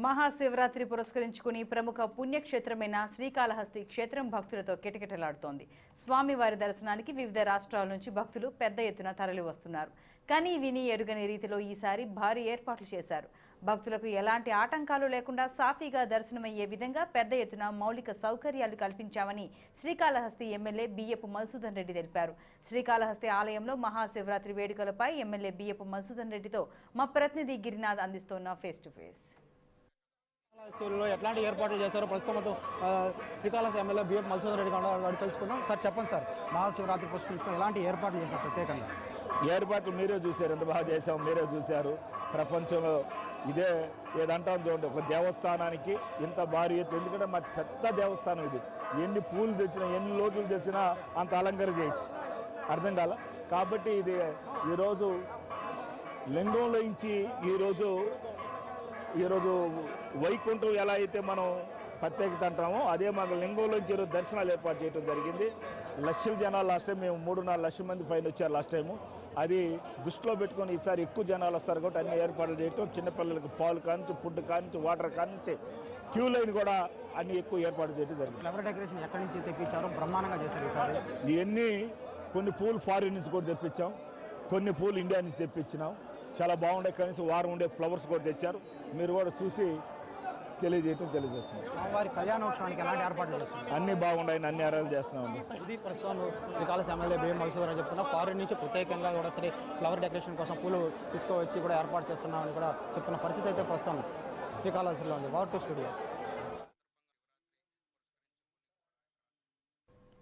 మహాశివరాత్రి పురస్కరించుకుని ప్రముఖ పుణ్యక్షేత్రమైన శ్రీకాళహస్తి క్షేత్రం భక్తులతో కిటకిటలాడుతోంది. స్వామివారి దర్శనానికి వివిధ రాష్ట్రాల నుంచి భక్తులు పెద్ద ఎత్తున తరలి వస్తున్నారు. కానీ విని ఎరుగని రీతిలో ఈసారి భారీ ఏర్పాట్లు చేశారు. భక్తులకు ఎలాంటి ఆటంకాలు లేకుండా సాఫీగా దర్శనమయ్యే విధంగా పెద్ద ఎత్తున మౌలిక సౌకర్యాలు కల్పించామని శ్రీకాళహస్తి ఎమ్మెల్యే బియ్యపు మధుసూదన్ రెడ్డి తెలిపారు. శ్రీకాళహస్తి ఆలయంలో మహాశివరాత్రి వేడుకలపై ఎమ్మెల్యే బియ్యపు మధుసూదన్ రెడ్డితో మా ప్రతినిధి గిరినాథ్ అందిస్తున్న ఫేస్ టు ఫేస్. ఎట్లాంటి ఏర్పాట్లు చేశారో ప్రస్తుతం శ్రీకాళహస్తి ఎమ్మెల్యే బియ్యపు మధుసూదన్ రెడ్డి తెలుసుకుందాం. సార్ చెప్పండి సార్, మహాశివరాత్రి పురస్కరించుకొని ఎలాంటి ఏర్పాట్లు చేశారు? ప్రత్యేకంగా ఏర్పాట్లు మీరే చూశారు, ఎంత బాగా చేసాం మీరే చూశారు. ప్రపంచంలో ఇదే ఏదంటాం చూడండి, ఒక దేవస్థానానికి ఇంత భారీ ఎత్తు, ఎందుకంటే మాకు పెద్ద దేవస్థానం ఇది. ఎన్ని పూలు తెచ్చినా ఎన్ని లోతులు తెచ్చినా అంత అలంకరణ చేయొచ్చు, అర్థం కాల. కాబట్టి ఇది ఈరోజు లింగంలో నుంచి ఈరోజు వైకుంఠం ఎలా అయితే మనం ప్రత్యేకత అంటామో అదే మాకు లింగంలోంచి దర్శనాలు ఏర్పాటు చేయడం జరిగింది. లక్షల జనాలు లాస్ట్ టైం మేము 3-4 లక్షల మంది పైన వచ్చారు లాస్ట్ టైము. అది దృష్టిలో పెట్టుకొని ఈసారి ఎక్కువ జనాలు వస్తారు కాబట్టి అన్ని ఏర్పాట్లు చేయటం, చిన్నపిల్లలకి పాలు కానించి ఫుడ్ కానించి వాటర్ కానించి క్యూ లైన్ కూడా అన్ని ఎక్కువ ఏర్పాటు చేయడం జరిగింది. ఫ్లవర్ డెకరేషన్ ఎక్కడి నుంచి తెప్పించారో బ్రహ్మాండంగా చేశారు ఈసారి. ఇవన్నీ కొన్ని పూలు ఫారిన్ నుంచి కూడా తెప్పించాం, కొన్ని పూలు ఇండియా నుంచి తెప్పించినాం. చాలా బాగుండే, కనీసం వారం ఉండే ఫ్లవర్స్ కూడా తెచ్చారు. మీరు కూడా చూసి తెలియజేస్తుంది. స్వామివారి కళ్యాణోత్సవానికి ఎలాంటి ఏర్పాట్లు చేస్తున్నారు? అన్ని బాగున్నాయని అన్ని ఏర్పాట్లు చేస్తున్నామండి. ఇది ప్రస్తుతం శ్రీకాళహస్తి ఎమ్మెల్యే బియ్యం మధుసూదన్ రెడ్డి చెప్తున్నా. ఫారిన్ నుంచి ప్రత్యేకంగా కూడా సరే ఫ్లవర్ డెకరేషన్ కోసం పూలు తీసుకువచ్చి కూడా ఏర్పాటు చేస్తున్నామని కూడా చెప్తున్న పరిస్థితి అయితే ప్రస్తుతం శ్రీకాళహస్తిలో ఉంది. War to studio.